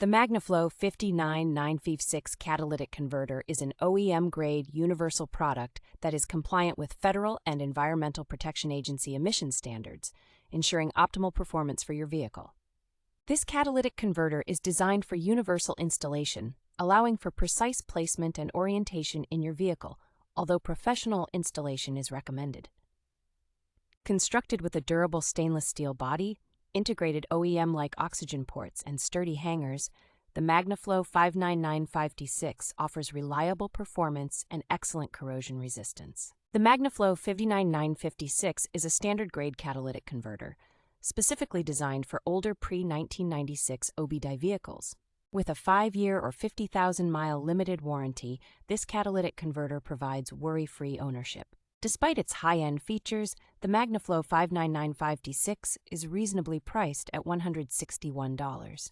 The MagnaFlow 59956 Catalytic Converter is an OEM-grade universal product that is compliant with Federal and Environmental Protection Agency emission standards, ensuring optimal performance for your vehicle. This catalytic converter is designed for universal installation, allowing for precise placement and orientation in your vehicle, although professional installation is recommended. Constructed with a durable stainless steel body, integrated OEM-like oxygen ports, and sturdy hangers, the MagnaFlow 59956 offers reliable performance and excellent corrosion resistance. The MagnaFlow 59956 is a standard-grade catalytic converter, specifically designed for older pre-1996 OBDII vehicles. With a 5-year or 50,000-mile limited warranty, this catalytic converter provides worry-free ownership. Despite its high-end features, the MagnaFlow 59956 is reasonably priced at $161.